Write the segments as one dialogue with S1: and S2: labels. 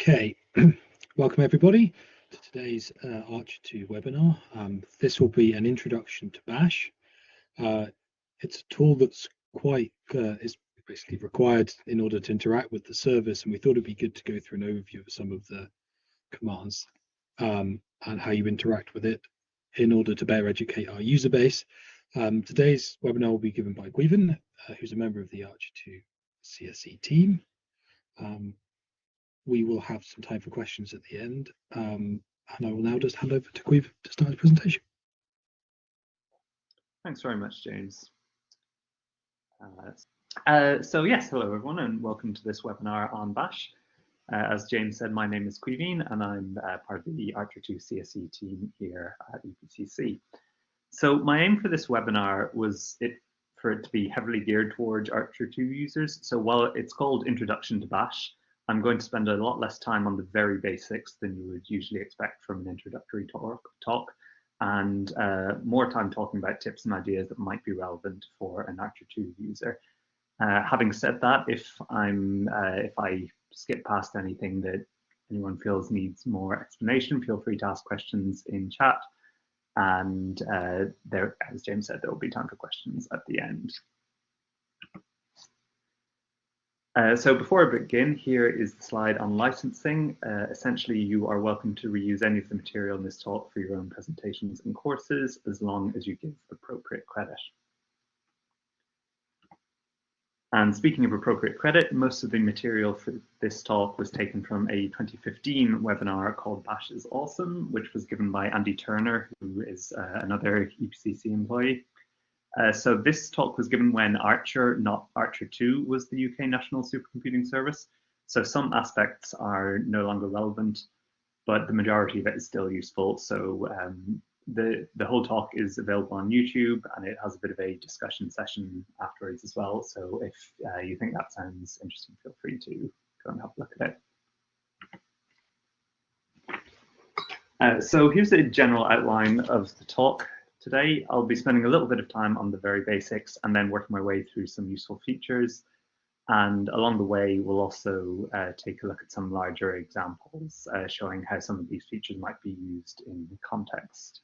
S1: Okay, welcome everybody to today's ARCHER2 webinar. This will be an introduction to Bash. It's a tool that's quite is basically required in order to interact with the service, and we thought it'd be good to go through an overview of some of the commands and how you interact with it in order to better educate our user base. Today's webinar will be given by Guivan, who's a member of the ARCHER2 CSE team. We will have some time for questions at the end, and I will now just hand over to Guivan to start the presentation.
S2: Thanks very much, James. So yes, hello everyone, and welcome to this webinar on Bash. As James said, my name is Guivan, and I'm part of the ARCHER2 CSE team here at EPCC. So my aim for this webinar was for it to be heavily geared towards ARCHER2 users. So while it's called Introduction to Bash, I'm going to spend a lot less time on the very basics than you would usually expect from an introductory talk, and more time talking about tips and ideas that might be relevant for an ARCHER2 user. Having said that, if I skip past anything that anyone feels needs more explanation, feel free to ask questions in chat. And there, as James said, there will be time for questions at the end. So before I begin, here is the slide on licensing. Essentially, you are welcome to reuse any of the material in this talk for your own presentations and courses, as long as you give appropriate credit. And speaking of appropriate credit, most of the material for this talk was taken from a 2015 webinar called Bash is Awesome, which was given by Andy Turner, who is another EPCC employee. So this talk was given when Archer, not ARCHER2, was the UK National Supercomputing Service. So some aspects are no longer relevant, but the majority of it is still useful. So the whole talk is available on YouTube, and it has a bit of a discussion session afterwards as well. So if you think that sounds interesting, feel free to go and have a look at it. So here's a general outline of the talk. Today, I'll be spending a little bit of time on the very basics and then working my way through some useful features. And along the way, we'll also take a look at some larger examples showing how some of these features might be used in context.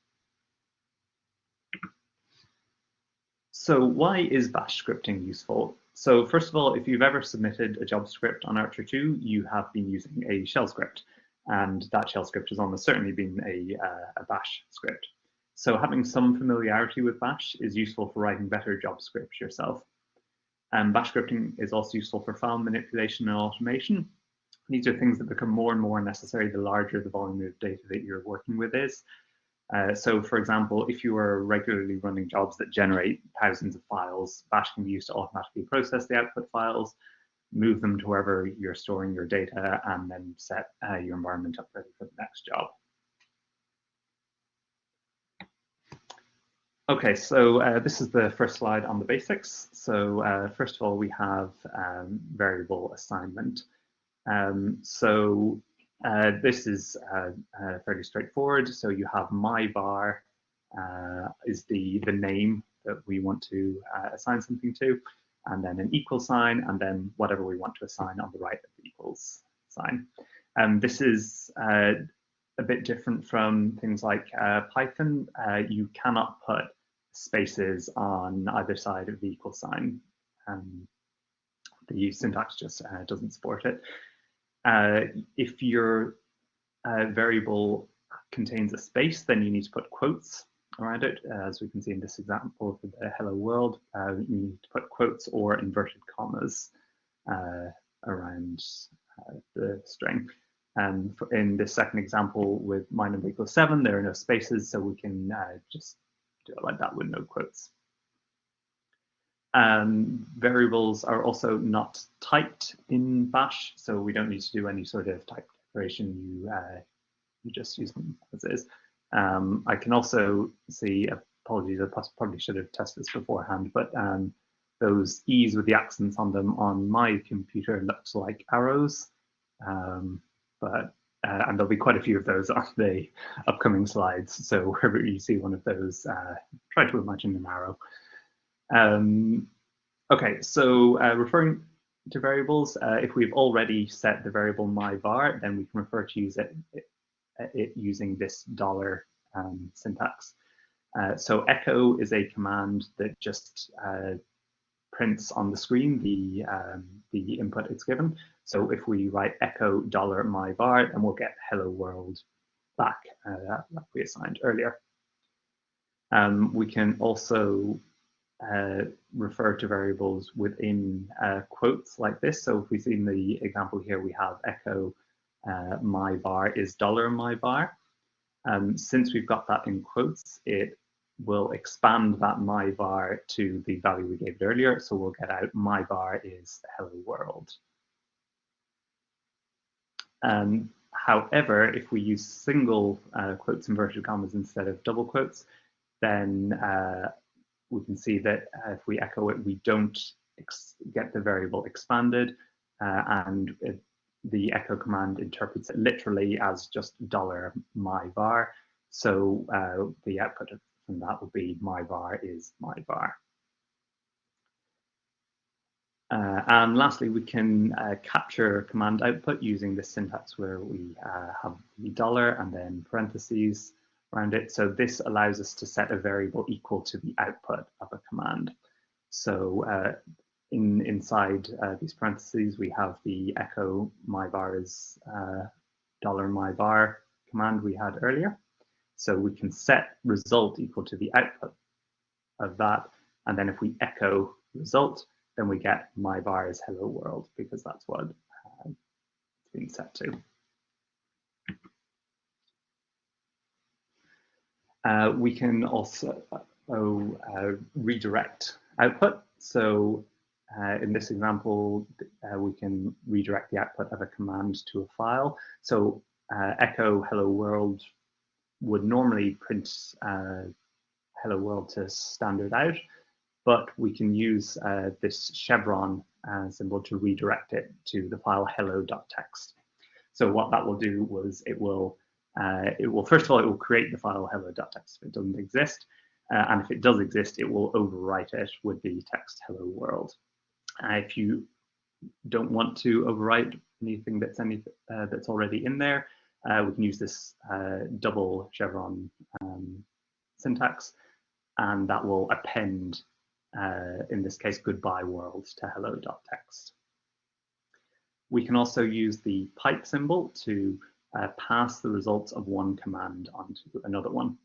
S2: So why is Bash scripting useful? So first of all, if you've ever submitted a job script on ARCHER2, you have been using a shell script. And that shell script has almost certainly been a Bash script. So having some familiarity with Bash is useful for writing better job scripts yourself. Bash scripting is also useful for file manipulation and automation. These are things that become more and more necessary the larger the volume of data that you're working with is. So for example, if you are regularly running jobs that generate thousands of files, Bash can be used to automatically process the output files, move them to wherever you're storing your data, and then set your environment up ready for the next job. Okay, so this is the first slide on the basics. So first of all, we have variable assignment. This is fairly straightforward. So you have my var is the name that we want to assign something to, and then an equal sign, and then whatever we want to assign on the right of the equals sign. This is a bit different from things like Python. You cannot put spaces on either side of the equal sign. The syntax just doesn't support it. If your variable contains a space, then you need to put quotes around it. As we can see in this example for the hello world, you need to put quotes or inverted commas around the string. And in this second example with my number equals 7, there are no spaces, so we can just do it like that with no quotes. Variables are also not typed in Bash, so we don't need to do any sort of type declaration. You just use them as is. I can also see, apologies, I probably should have tested this beforehand, but those E's with the accents on them on my computer looks like arrows. And there'll be quite a few of those on the upcoming slides. So wherever you see one of those, try to imagine an arrow. Okay, so referring to variables. If we've already set the variable myvar, then we can refer to it using this dollar syntax. So echo is a command that just prints on the screen the input it's given. So if we write echo $myvar, then we'll get hello world back like we assigned earlier. We can also refer to variables within quotes like this. So if we see in the example here, we have echo myvar is $myvar. Since we've got that in quotes, it will expand that myvar to the value we gave it earlier. So we'll get out myvar is hello world. However, if we use single quotes inverted commas instead of double quotes, then we can see that if we echo it, we don't get the variable expanded, and the echo command interprets it literally as just $myvar. So the output from that will be myvar is myvar. And lastly, we can capture command output using this syntax where we have the dollar and then parentheses around it. So this allows us to set a variable equal to the output of a command. So inside these parentheses, we have the echo myvar is $myvar command we had earlier. So we can set result equal to the output of that. And then if we echo result, then we get myvar is hello world, because that's what it's been set to. We can also redirect output. So in this example, we can redirect the output of a command to a file. So echo hello world would normally print hello world to standard out, but we can use this chevron symbol to redirect it to the file hello.txt. So what that will do was it will first of all, it will create the file hello.txt if it doesn't exist. And if it does exist, it will overwrite it with the text hello world. If you don't want to overwrite anything that's already in there, we can use this double chevron syntax, and that will append, in this case, goodbye world to hello.txt. We can also use the pipe symbol to pass the results of one command onto another one.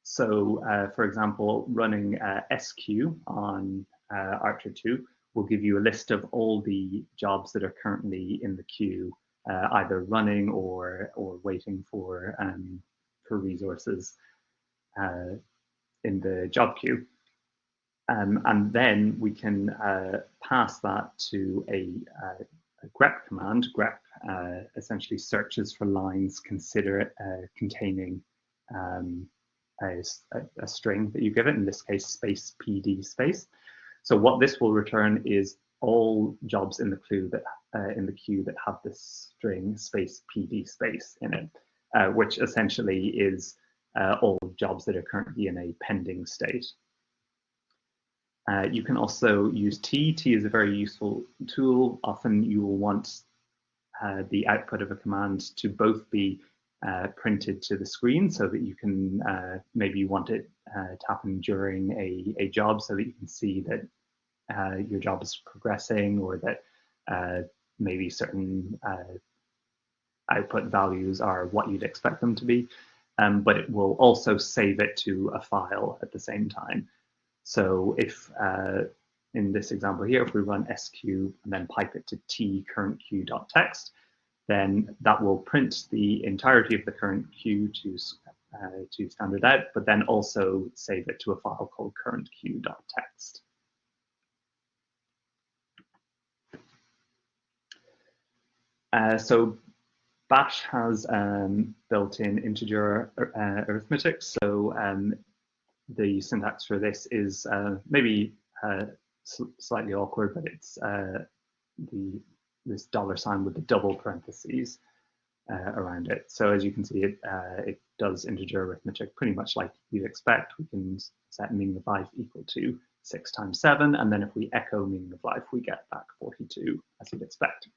S2: So, for example, running SQ on ARCHER2 will give you a list of all the jobs that are currently in the queue, either running or waiting for resources in the job queue. And then we can pass that to a grep command. Grep essentially searches for lines containing a string that you give it, in this case space PD space. So what this will return is all jobs in the queue that have this string space PD space in it, which essentially is all jobs that are currently in a pending state. You can also use T. T is a very useful tool. Often you will want the output of a command to both be printed to the screen, so that you can maybe you want it to happen during a job, so that you can see that your job is progressing, or that maybe certain output values are what you'd expect them to be. But it will also save it to a file at the same time. So if, in this example here, if we run SQ and then pipe it to t current queue.txt, then that will print the entirety of the current queue to standard out, but then also save it to a file called current queue.txt. So Bash has built-in integer arithmetic. So the syntax for this is maybe slightly awkward, but it's this $sign with the double parentheses around it. So as you can see, it does integer arithmetic pretty much like you'd expect. We can set min of 5 equal to 6 times 7, and then if we echo meaning of life, we get back 42, as you'd expect.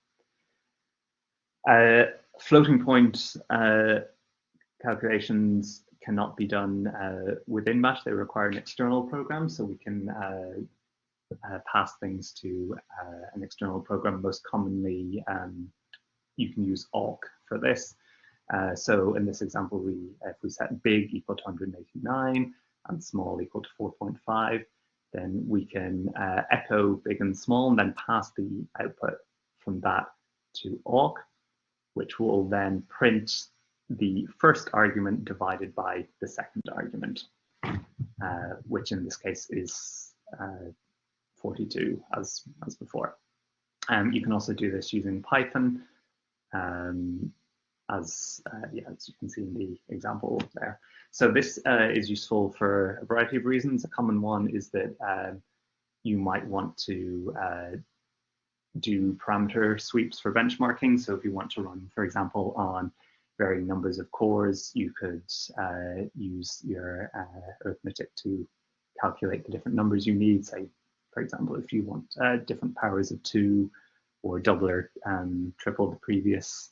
S2: Floating point calculations cannot be done within Bash. They require an external program, so we can pass things to an external program. Most commonly, you can use awk for this. So in this example, if we set big equal to 189 and small equal to 4.5, then we can echo big and small and then pass the output from that to awk, which will then print the first argument divided by the second argument, which in this case is 42 as before. You can also do this using Python, as you can see in the example there. So this is useful for a variety of reasons. A common one is that you might want to do parameter sweeps for benchmarking. So if you want to run, for example, on varying numbers of cores, you could use your arithmetic to calculate the different numbers you need. Say, for example, if you want different powers of 2 or double or triple the previous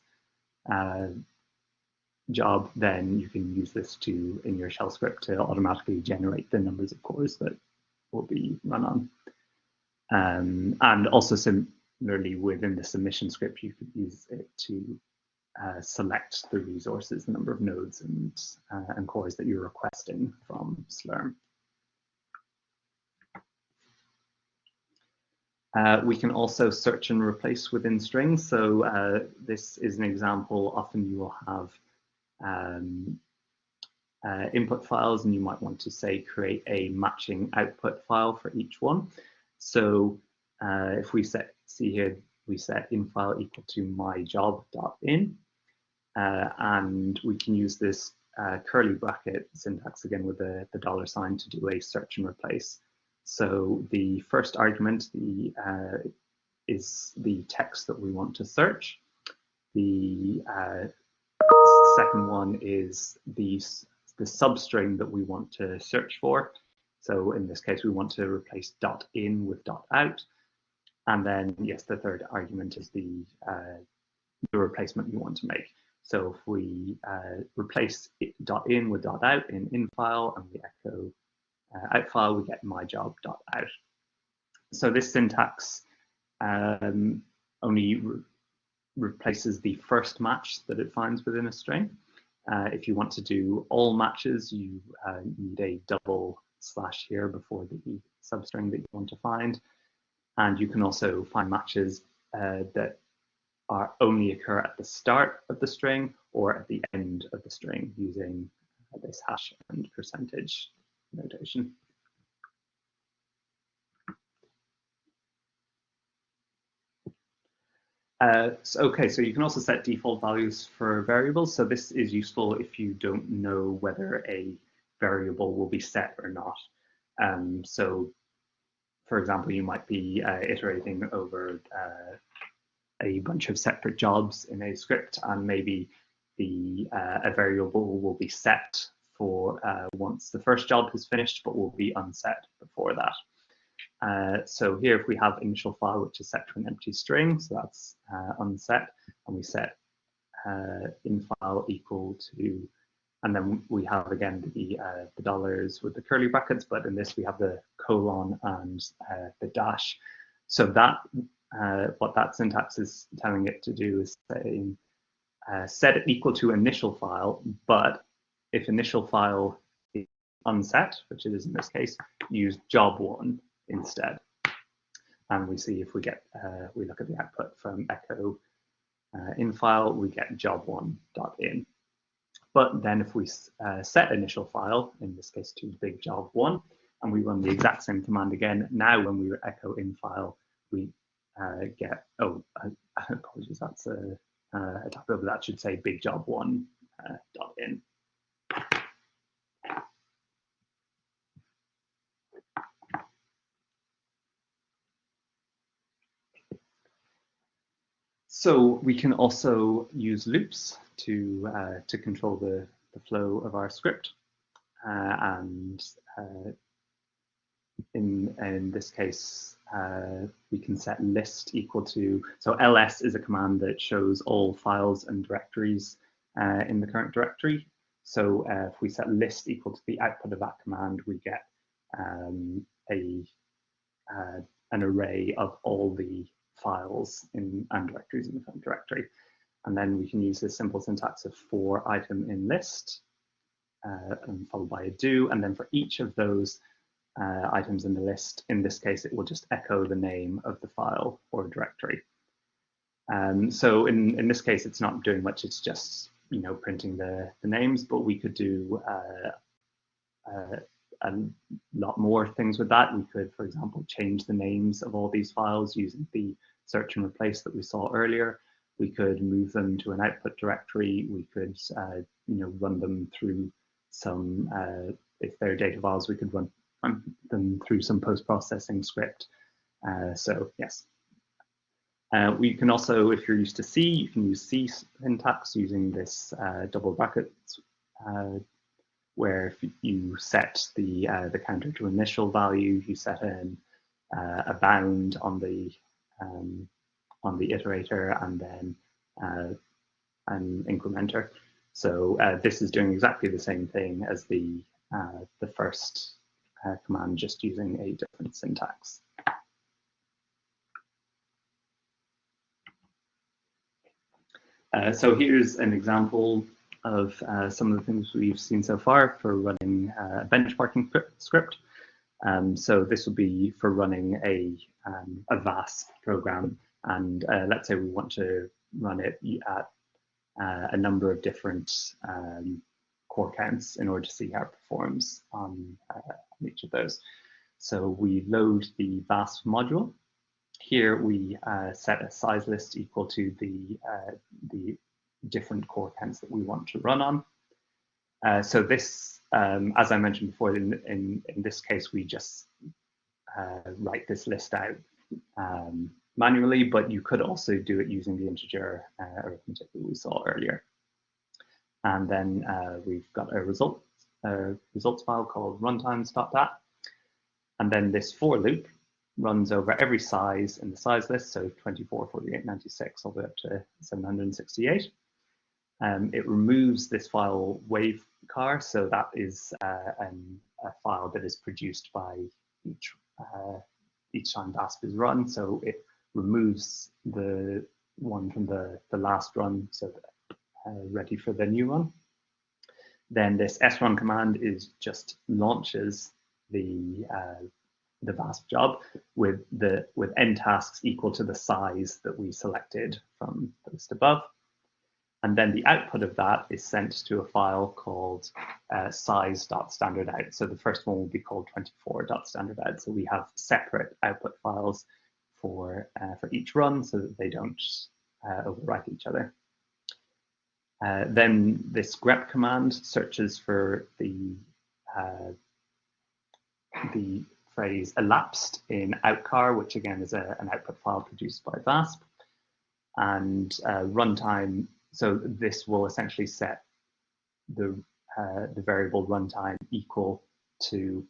S2: job, then you can use this in your shell script to automatically generate the numbers of cores that will be run on. And also similarly within the submission script, you could use it to select the resources, the number of nodes and cores that you're requesting from Slurm. We can also search and replace within strings. So this is an example. Often you will have input files, and you might want to say create a matching output file for each one. So if we see here, we set in file equal to myjob.in, and we can use this curly bracket syntax again with the $sign to do a search and replace. So the first argument is the text that we want to search. The second one is the substring that we want to search for. So in this case, we want to replace .in with .out. And then, yes, the third argument is the replacement you want to make. So if we replace .in with .out in file, and we echo out file, we get myjob.out. So this syntax only replaces the first match that it finds within a string. If you want to do all matches, you need a double slash here before the substring that you want to find. And you can also find matches that only occur at the start of the string or at the end of the string using this hash and percentage notation. So you can also set default values for variables. So this is useful if you don't know whether a variable will be set or not. So for example, you might be iterating over a bunch of separate jobs in a script, and maybe a variable will be set for once the first job has finished, but will be unset before that. So here, if we have initial file, which is set to an empty string, so that's unset, and we set in file equal to, and then we have again the dollars with the curly brackets, but in this we have the colon and the dash. So that what that syntax is telling it to do is saying set it equal to initial file, but if initial file is unset, which it is in this case, use job1 instead. And we see if we get we look at the output from echo in file, we get job1.in. But then if we set initial file, in this case to big job1, and we run the exact same command again, now when we echo in file, we get, apologies, that's a typo, but that should say big job1 .in. So we can also use loops to control the flow of our script, and in this case, we can set list equal to, so ls is a command that shows all files and directories in the current directory. So if we set list equal to the output of that command, we get an array of all the files and directories in the current directory. And then we can use this simple syntax of for item in list, and followed by a do. And then for each of those items in the list, in this case, it will just echo the name of the file or directory. So in this case, it's not doing much. It's just printing the names, but we could do a lot more things with that. We could, for example, change the names of all these files using the search and replace that we saw earlier. We could move them to an output directory. We could, run them through some, if they're data files, we could run them through some post-processing script. So yes. We can also, if you're used to C, you can use C syntax using this double brackets, where if you set the counter to initial value, you set in a bound on the iterator and then an incrementer. So this is doing exactly the same thing as the first command, just using a different syntax. So here's an example of some of the things we've seen so far for running a benchmarking script. So this will be for running a VASP program, and let's say we want to run it at a number of different core counts in order to see how it performs on each of those. So we load the VASP module. Here we set a size list equal to the different core counts that we want to run on. So this, as I mentioned before, in this case, we just write this list out manually, but you could also do it using the integer arithmetic that we saw earlier. And then we've got a results file called runtimes.dat. And then this for loop runs over every size in the size list, so 24, 48, 96, all the way up to 768. It removes this file wavecar, so that is a file that is produced by each time VASP is run. So it removes the one from the last run, so ready for the new one. Then this srun command is just launches the VASP job with n tasks equal to the size that we selected from the list above. And then the output of that is sent to a file called size.standardout. So the first one will be called 24.standardout. So we have separate output files for each run so that they don't overwrite each other. Then this grep command searches for the phrase elapsed in outcar, which again is an output file produced by VASP. And runtime, so this will essentially set the variable runtime equal to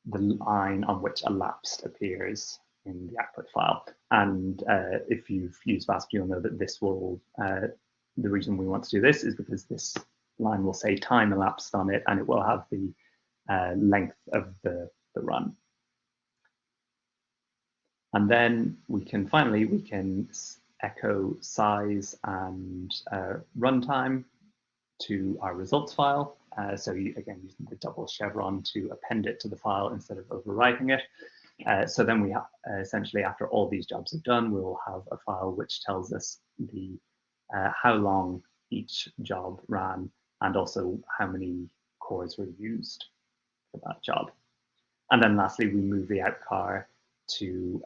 S2: the line on which elapsed appears in the output file. And if you've used VASP, you'll know that this will, the reason we want to do this is because this line will say time elapsed on it, and it will have the length of the run. And then we can echo size and runtime to our results file. So again, using the double chevron to append it to the file instead of overwriting it. So then we essentially, after all these jobs are done, we'll have a file which tells us the how long each job ran and also how many cores were used for that job. And then lastly, we move the outcar to,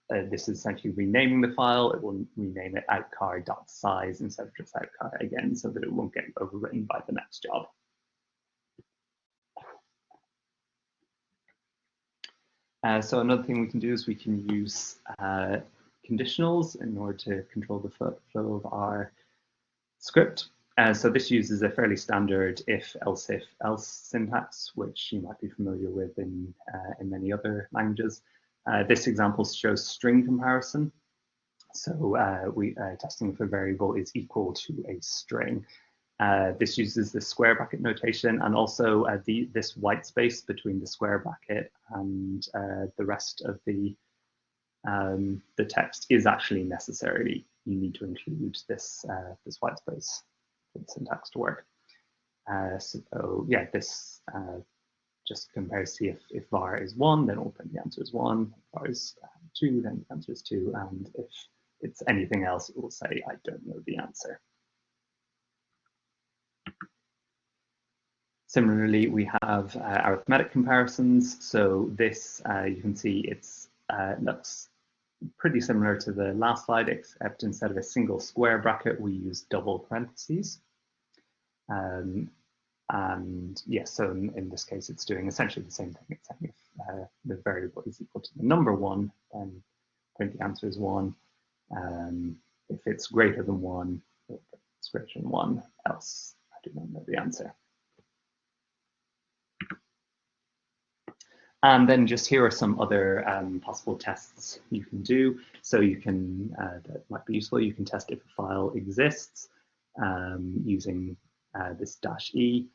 S2: this is essentially renaming the file. It will rename it outcar.size instead of just outcar again, so that it won't get overwritten by the next job. So another thing we can do is we can use conditionals in order to control the flow of our script. So this uses a fairly standard if, else syntax, which you might be familiar with in many other languages. This example shows string comparison. So testing if a variable is equal to a string. This uses the square bracket notation, and also this white space between the square bracket and the rest of the text is actually necessary. You need to include this white space for the syntax to work. So yeah, this just compares to see if var is 1, then open the answer is 1. If var is 2, then the answer is 2. And if it's anything else, it will say, I don't know the answer. Similarly, we have arithmetic comparisons. So this, you can see it's looks pretty similar to the last slide, except instead of a single square bracket, we use double parentheses. And yes, so in this case, it's doing essentially the same thing. It's saying if the variable is equal to the number 1, then print the answer is 1. If it's greater than 1, it's greater than 1, else I do not know the answer. And then just here are some other possible tests you can do. So you can, that might be useful, you can test if a file exists using this -e.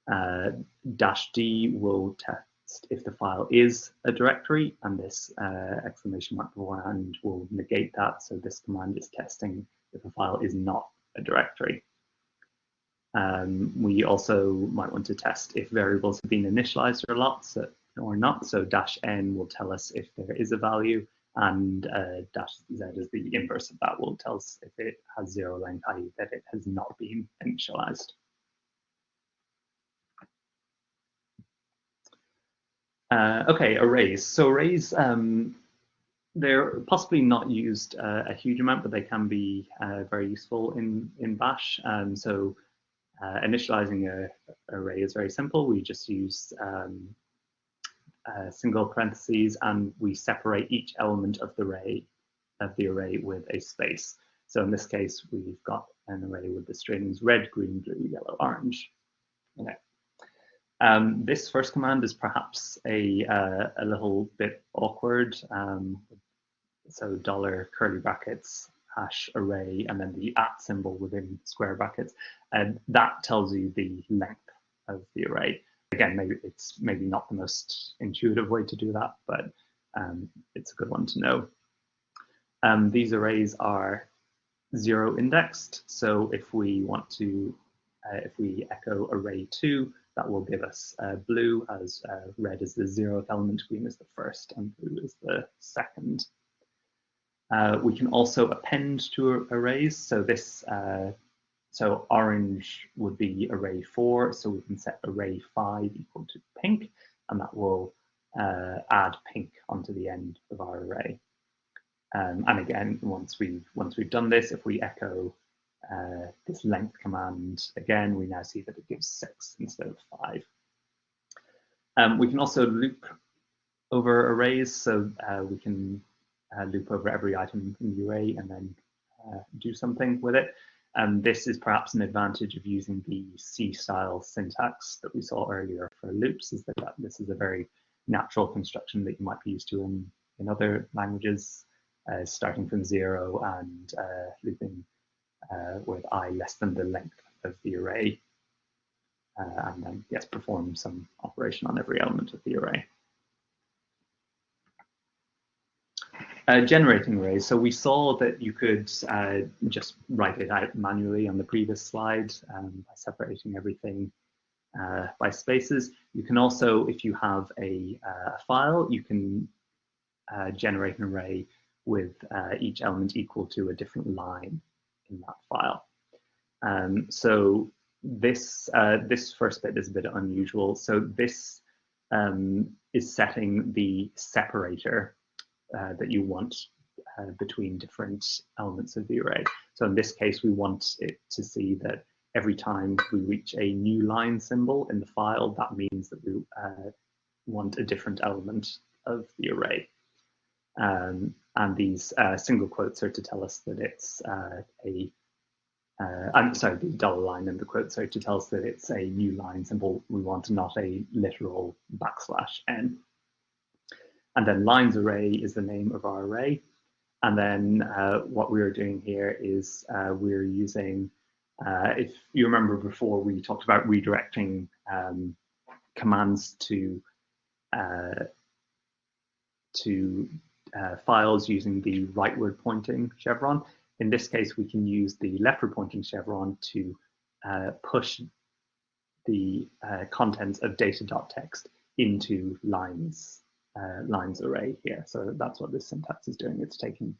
S2: -d will test if the file is a directory, and this exclamation mark beforehand will negate that. So this command is testing if a file is not a directory. We also might want to test if variables have been initialized or not. So -n will tell us if there is a value, and -z is the inverse of that, will tell us if it has 0 length, i.e. that it has not been initialized. Okay, arrays. So arrays, they're possibly not used a huge amount, but they can be very useful in Bash. So initializing an array is very simple. We just use single parentheses, and we separate each element of the array with a space. So in this case, we've got an array with the strings red, green, blue, yellow, orange. Okay. This first command is perhaps a little bit awkward. So $curly brackets #array, and then the @ symbol within square brackets, and that tells you the length of the array. Again, it's maybe not the most intuitive way to do that, but it's a good one to know. These arrays are 0 indexed, so if we want to, if we echo array2, that will give us blue, as red is the 0th element, green is the first, and blue is the second. We can also append to arrays. So this, so orange would be array 4. So we can set array 5 equal to pink, and that will add pink onto the end of our array. And again, once we've done this, if we echo this length command again, we now see that it gives 6 instead of 5. We can also loop over arrays, so we can loop over every item in the array and then do something with it. And this is perhaps an advantage of using the C-style syntax that we saw earlier for loops, is that this is a very natural construction that you might be used to in other languages, starting from 0 and looping with I less than the length of the array, and then yes, perform some operation on every element of the array. Generating arrays. So we saw that you could just write it out manually on the previous slide by separating everything by spaces. You can also, if you have a file, you can generate an array with each element equal to a different line in that file. So this first bit is a bit unusual. So this is setting the separator that you want between different elements of the array. So in this case, we want it to see that every time we reach a new line symbol in the file, that means that we want a different element of the array. And these single quotes are to tell us that it's I'm sorry, the dollar line in the quote, sorry, to tell us that it's a new line symbol. We want not a literal \n. And then lines array is the name of our array. And then what we're doing here is we're using, if you remember before, we talked about redirecting commands to files using the rightward pointing chevron. In this case, we can use the leftward pointing chevron to push the contents of data.txt into lines array here. So that's what this syntax is doing. It's taking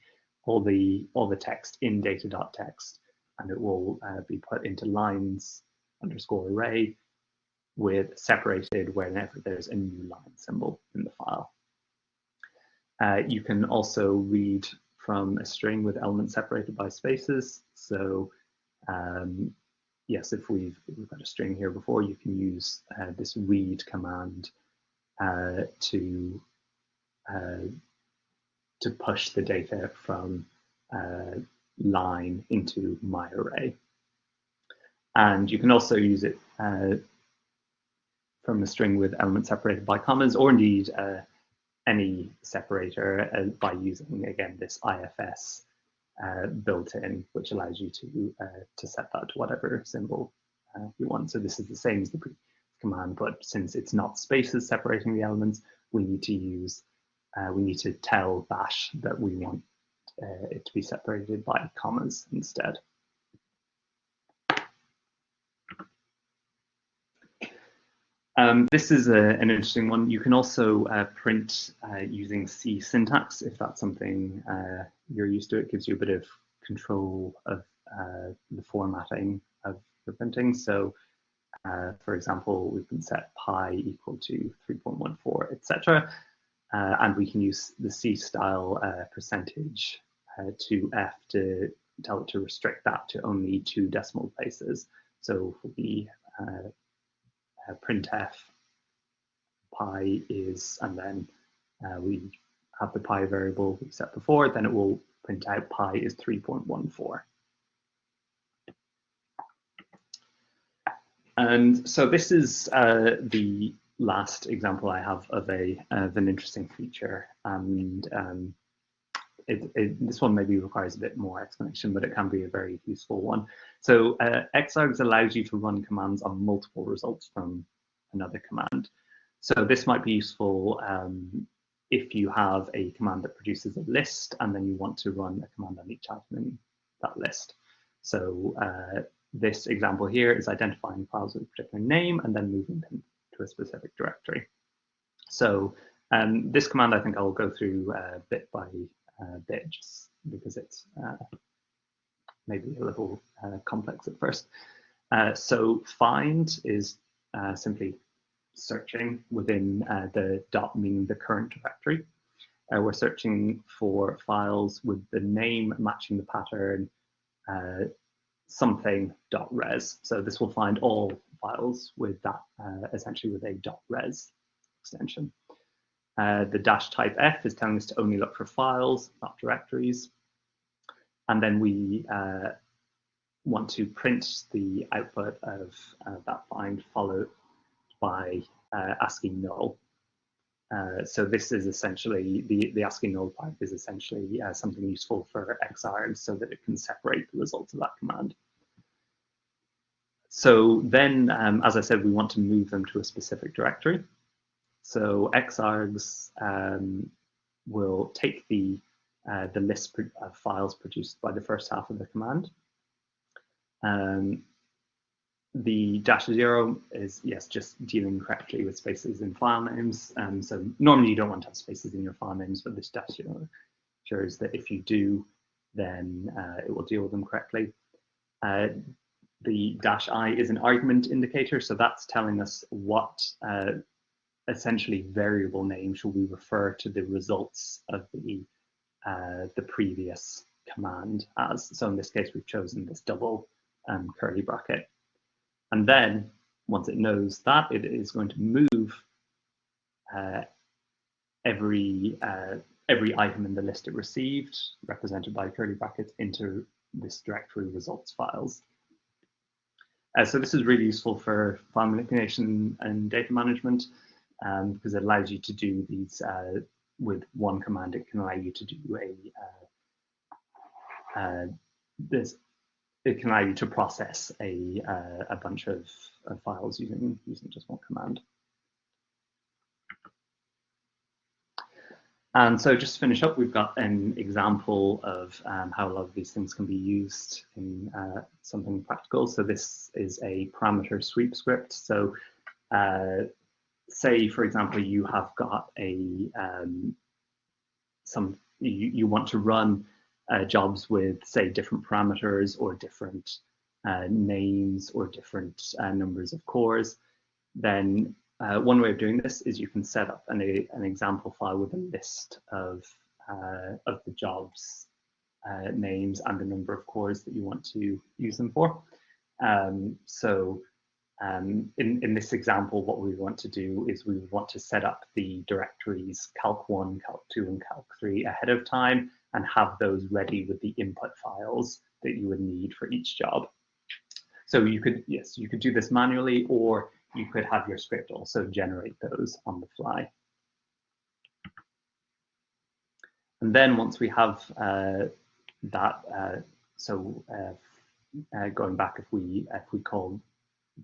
S2: all the text in data.txt, and it will be put into lines underscore array with separated whenever there's a new line symbol in the file. You can also read from a string with elements separated by spaces. So yes, if we've got a string here before, you can use this read command to push the data from line into my array. And you can also use it from a string with elements separated by commas, or indeed any separator by using, again, this IFS built-in, which allows you to set that to whatever symbol you want. So this is the same as the previous command, but since it's not spaces separating the elements, we need to use, we need to tell bash that we want it to be separated by commas instead. This is an interesting one. You can also print using C syntax if that's something you're used to. It gives you a bit of control of the formatting of the printing. So, for example, we can set pi equal to 3.14, etc. And we can use the C style percentage to F to tell it to restrict that to only 2 decimal places. So for the printf pi is, and then we have the pi variable we set before, then it will print out pi is 3.14. And so this is the last example I have of an interesting feature, and this one maybe requires a bit more explanation, but it can be a very useful one. So xargs allows you to run commands on multiple results from another command. So this might be useful if you have a command that produces a list and then you want to run a command on each item in that list. So this example here is identifying files with a particular name and then moving them to a specific directory. So this command I think I'll go through bit by bit, just because it's maybe a little complex at first. So find is simply searching within the dot, meaning the current directory. We're searching for files with the name matching the pattern something.res. So this will find all files with that, essentially with a .res extension. The dash type F is telling us to only look for files, not directories. And then we want to print the output of that find followed by ASCII null. So this is essentially, the ASCII null part is essentially something useful for xargs so that it can separate the results of that command. So then, as I said, we want to move them to a specific directory. So xargs will take the list of files produced by the first half of the command. The -0 is, yes, just dealing correctly with spaces in file names. So normally you don't want to have spaces in your file names, but this -0 ensures that if you do, then it will deal with them correctly. The -I is an argument indicator, so that's telling us what essentially variable name should we refer to the results of the previous command as. So in this case, we've chosen this double curly bracket. And then once it knows that, it is going to move every item in the list it received, represented by curly brackets, into this directory results files. So this is really useful for file manipulation and data management because it allows you to do these with one command. It can allow you to do it can allow you to process a bunch of files using just one command. And so just to finish up, we've got an example of how a lot of these things can be used in something practical. So this is a parameter sweep script. So say, for example, you have got a you want to run jobs with, say, different parameters or different names or different numbers of cores. Then one way of doing this is you can set up an example file with a list of the jobs names and the number of cores that you want to use them for. In this example, what we want to do is we want to set up the directories calc1, calc2, and calc3 ahead of time and have those ready with the input files that you would need for each job. So you could do this manually, or you could have your script also generate those on the fly. And then once we have that, going back, if we call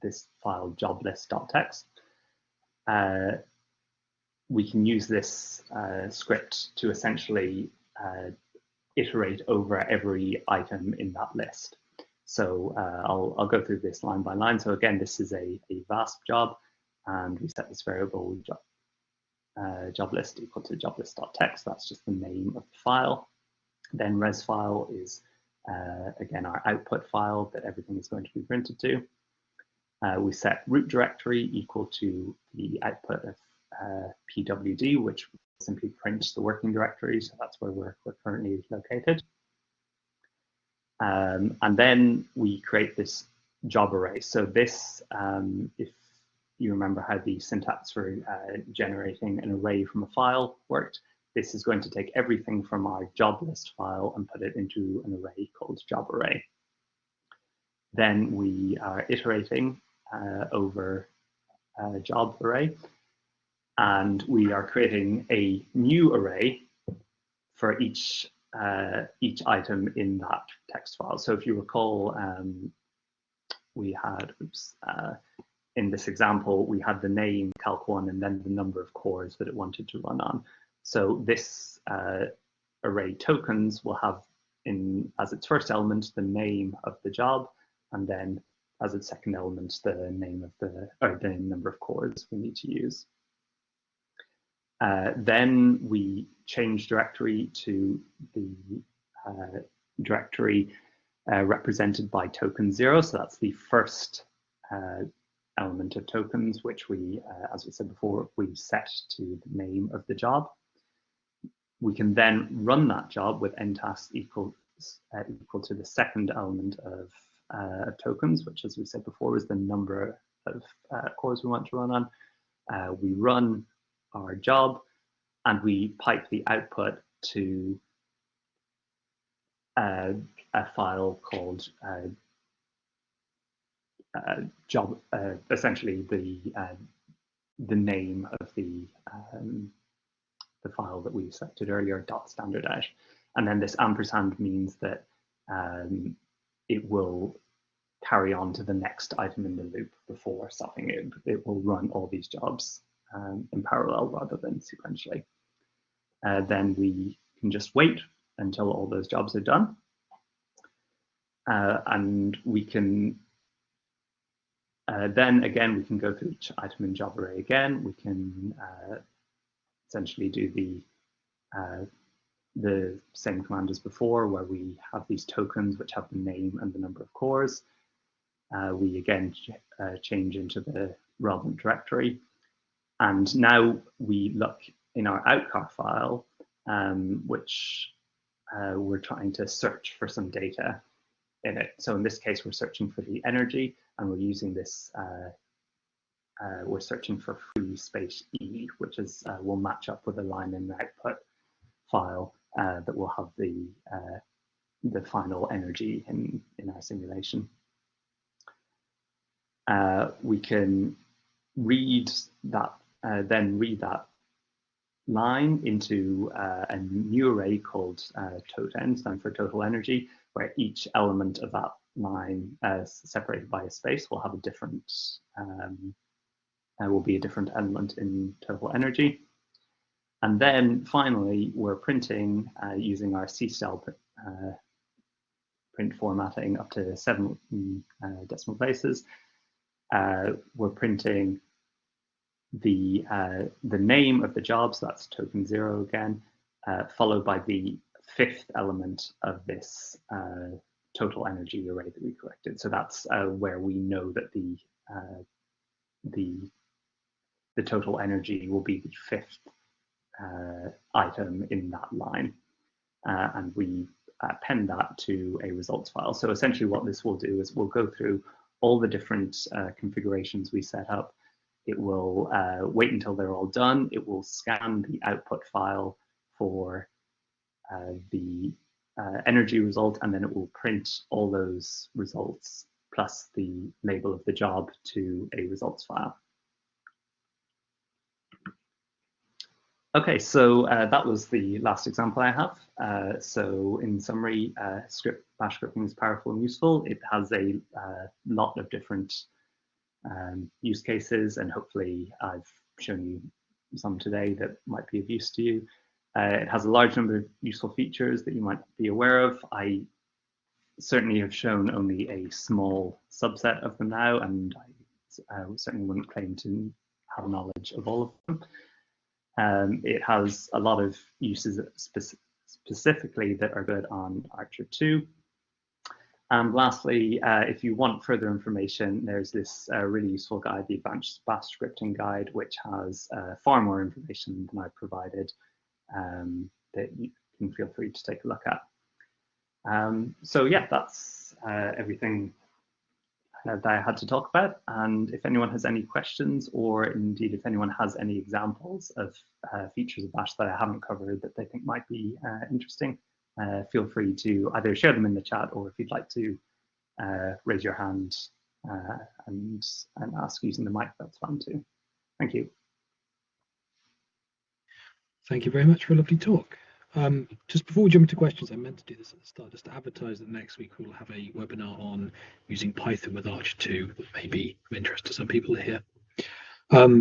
S2: this file joblist.txt, we can use this script to essentially iterate over every item in that list. So I'll go through this line by line. So again, this is a VASP job, and we set this variable joblist equal to joblist.txt. That's just the name of the file. Then res file is again our output file that everything is going to be printed to. We set root directory equal to the output of pwd, which simply prints the working directory. So that's where we're currently located. And then we create this job array. So this, if you remember how the syntax for generating an array from a file worked, this is going to take everything from our job list file and put it into an array called job array. Then we are iterating over job array, and we are creating a new array for each item in that text file. So if you recall, we had, in this example, we had the name calc1 and then the number of cores that it wanted to run on. So this array tokens will have as its first element the name of the job, and then as its second element the name of the number of cores we need to use. Then we change directory to the directory represented by token 0. So that's the first element of tokens, which we, as we said before, we set to the name of the job. We can then run that job with ntask equal to the second element of tokens, which, as we said before, is the number of cores we want to run on. We run our job, and we pipe the output to a file called job, essentially the name of the file that we selected earlier, .standardout. And then this ampersand means that it will carry on to the next item in the loop before stopping it. It will run all these jobs in parallel rather than sequentially. Then we can just wait until all those jobs are done. And we can then again, we can go through each item in job array again. We can essentially do the same command as before, where we have these tokens which have the name and the number of cores. We again change into the relevant directory. And now we look in our outcar file, which we're trying to search for some data in it. So in this case, we're searching for the energy, and we're using this, we're searching for free space E, which is will match up with a line in the output file that will have the the final energy in our simulation. We can read that, then read that line into a new array called toten, standing for total energy, where each element of that line, separated by a space, will have a different will be a different element in total energy. And then finally, we're printing using our C-style print formatting up to 7 decimal places. We're printing the name of the job, so that's token 0 again, followed by the 5th element of this total energy array that we collected. So that's where we know that the total energy will be the 5th item in that line, and we append that to a results file. So essentially what this will do is we'll go through all the different configurations we set up. It will wait until they're all done. It will scan the output file for the energy result, and then it will print all those results plus the label of the job to a results file. Okay, so that was the last example I have. So in summary, bash scripting is powerful and useful. It has a lot of different use cases, and hopefully I've shown you some today that might be of use to you. It has a large number of useful features that you might be aware of. I certainly have shown only a small subset of them now, and I certainly wouldn't claim to have knowledge of all of them. It has a lot of uses specifically that are good on ARCHER2. And lastly, if you want further information, there's this really useful guide, the Advanced Bash Scripting Guide, which has far more information than I provided that you can feel free to take a look at. So yeah, that's everything that I had to talk about. And if anyone has any questions, or indeed if anyone has any examples of features of Bash that I haven't covered that they think might be interesting, feel free to either share them in the chat, or if you'd like to raise your hand and ask using the mic, that's fine too. Thank you.
S1: Thank you very much for a lovely talk. Just before we jump into questions, I meant to do this at the start, just to advertise that next week we'll have a webinar on using Python with ARCHER2 that may be of interest to some people here. Yeah,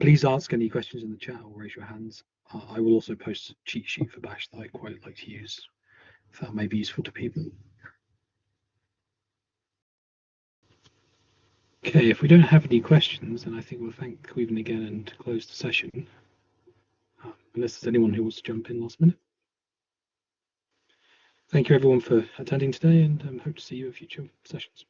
S1: please ask any questions in the chat or raise your hands. I will also post a cheat sheet for Bash that I quite like to use, if that may be useful to people. Okay, if we don't have any questions, then I think we'll thank Queven again and close the session. Unless there's anyone who wants to jump in last minute. Thank you everyone for attending today, and hope to see you at future sessions.